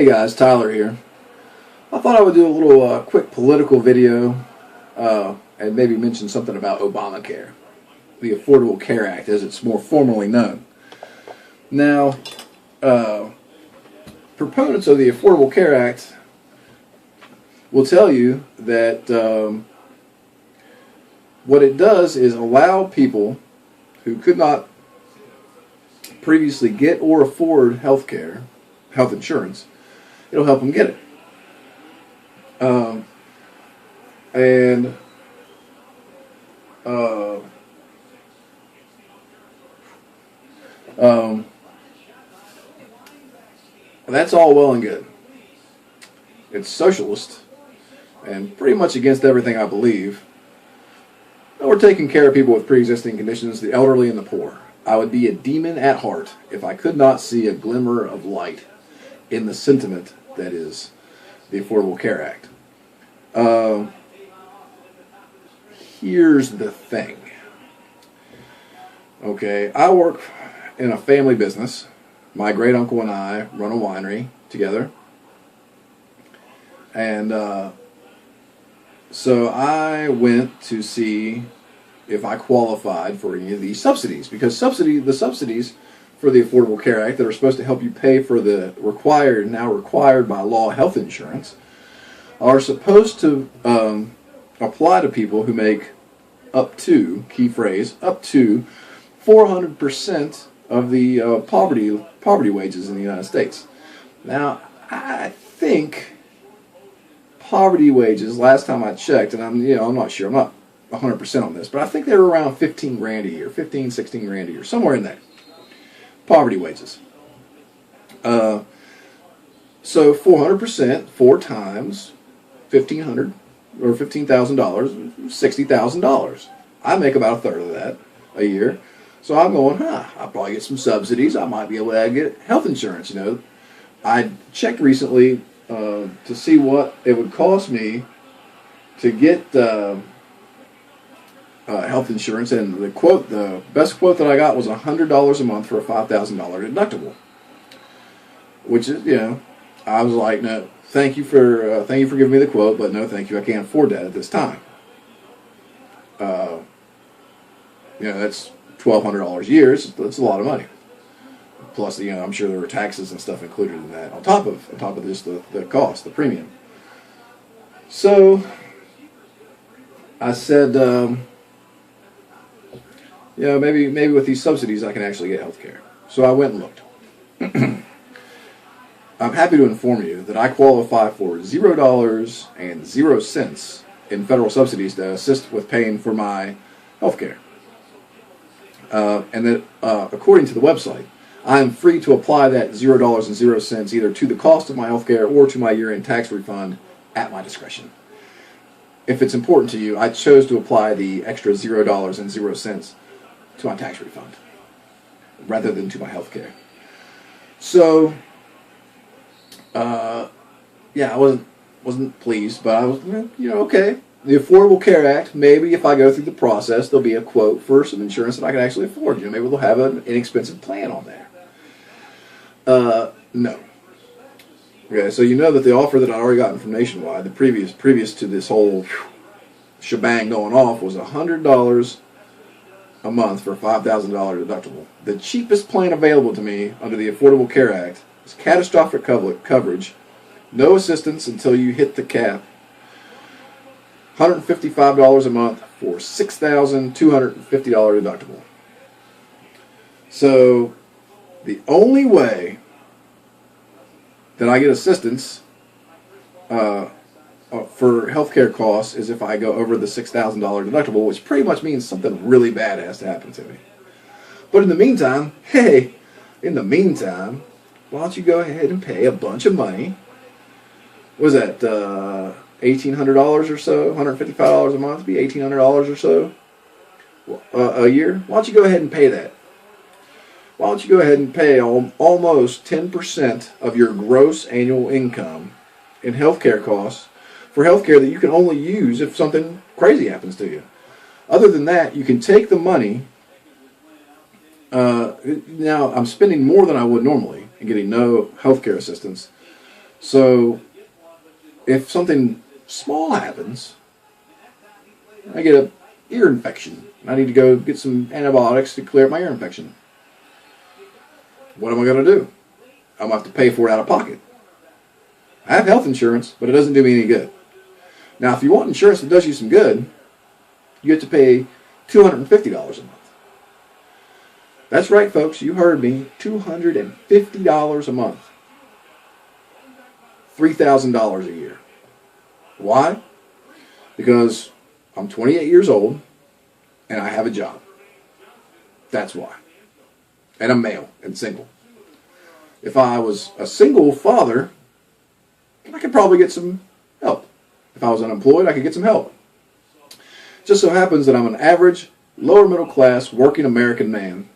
guys, Tyler here. I thought I would do a little quick political video and maybe mention something about Obamacare, the Affordable Care Act as it's more formally known. Now, proponents of the Affordable Care Act will tell you that what it does is allow people who could not previously get or afford health insurance, it'll help them get it. That's all well and good. It's socialist and pretty much against everything I believe. We're taking care of people with pre-existing conditions, the elderly and the poor. I would be a demon at heart if I could not see a glimmer of light in the sentiment that is the Affordable Care Act. Here's the thing. Okay, I work in a family business. My great uncle and I run a winery together. And so I went to see if I qualified for any of these subsidies, because the subsidies for the Affordable Care Act that are supposed to help you pay for the now required by law health insurance are supposed to apply to people who make up to, key phrase, up to 400% of the poverty wages in the United States. Now, I think poverty wages, last time I checked, and I'm not sure, I'm not 100% on this, but I think they were around 15 grand a year, 15, 16 grand a year, somewhere in there. Poverty wages. So 400%, 4 times $1,500 or $15,000, $60,000. I make about a third of that a year. So I'm going, I'll probably get some subsidies. I might be able to get health insurance, I checked recently to see what it would cost me to get health insurance, and the best quote that I got was $100 a month for a $5,000 deductible. Which is, I was like, no, thank you for giving me the quote, but no, thank you, I can't afford that at this time. That's $1,200 a year. That's a lot of money. Plus, I'm sure there were taxes and stuff included in that on top of just the cost, the premium. So I said, maybe with these subsidies I can actually get health care. So I went and looked. I'm happy to inform you that I qualify for $0.00 in federal subsidies to assist with paying for my health care. And that, according to the website, I am free to apply that $0.00 either to the cost of my health care or to my year-end tax refund at my discretion. If it's important to you, I chose to apply the extra $0.00 to my tax refund rather than to my health care. So, I wasn't pleased, but I was, okay. The Affordable Care Act, maybe if I go through the process, there'll be a quote for some insurance that I can actually afford. Maybe they'll have an inexpensive plan on there. No. Okay, so that the offer that I'd already gotten from Nationwide, the previous to this whole shebang going off, was $100 a month for a $5,000 deductible. The cheapest plan available to me under the Affordable Care Act is catastrophic coverage, no assistance until you hit the cap, $155 a month for $6,250 deductible. So the only way that I get assistance for healthcare costs is if I go over the $6,000 deductible, which pretty much means something really bad has to happen to me. But in the meantime, why don't you go ahead and pay a bunch of money? What was that, $1,800 or so, $155 a month, be $1,800 or so a year? Why don't you go ahead and pay that? Why don't you go ahead and pay almost 10% of your gross annual income in healthcare costs for healthcare that you can only use if something crazy happens to you. Other than that, you can take the money. Now, I'm spending more than I would normally and getting no healthcare assistance. So if something small happens, I get an ear infection. I need to go get some antibiotics to clear up my ear infection. What am I going to do? I'm going to have to pay for it out of pocket. I have health insurance, but it doesn't do me any good. Now, if you want insurance that does you some good, you have to pay $250 a month. That's right, folks. You heard me. $250 a month. $3,000 a year. Why? Because I'm 28 years old and I have a job. That's why. And I'm male and single. If I was a single father, I could probably get some help. If I was unemployed, I could get some help. It just so happens that I'm an average, lower middle class, working American man.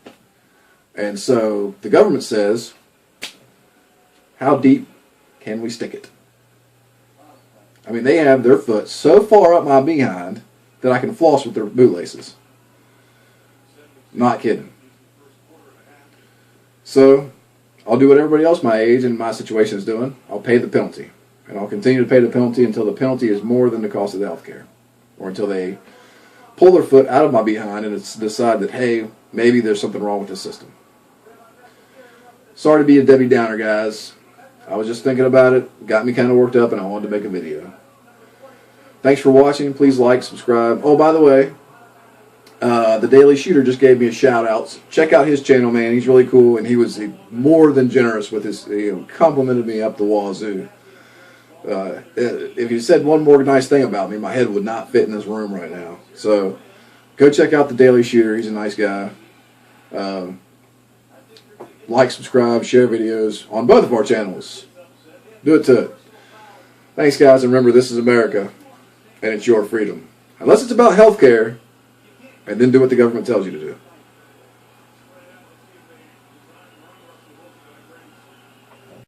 And so the government says, how deep can we stick it? I mean, they have their foot so far up my behind that I can floss with their bootlaces. Not kidding. So, I'll do what everybody else my age and my situation is doing. I'll pay the penalty. And I'll continue to pay the penalty until the penalty is more than the cost of the health care. Or until they pull their foot out of my behind and decide that, hey, maybe there's something wrong with the system. Sorry to be a Debbie Downer, guys. I was just thinking about it. Got me kind of worked up and I wanted to make a video. Thanks for watching. Please like, subscribe. Oh, by the way, the Daily Shooter just gave me a shout out. Check out his channel, man. He's really cool, and he was more than generous with his, complimented me up the wazoo. If he said one more nice thing about me, my head would not fit in this room right now. So, go check out the Daily Shooter. He's a nice guy. Like, subscribe, share videos on both of our channels. Do it to it. Thanks, guys, and remember, this is America, and it's your freedom. Unless it's about health care, and then do what the government tells you to do.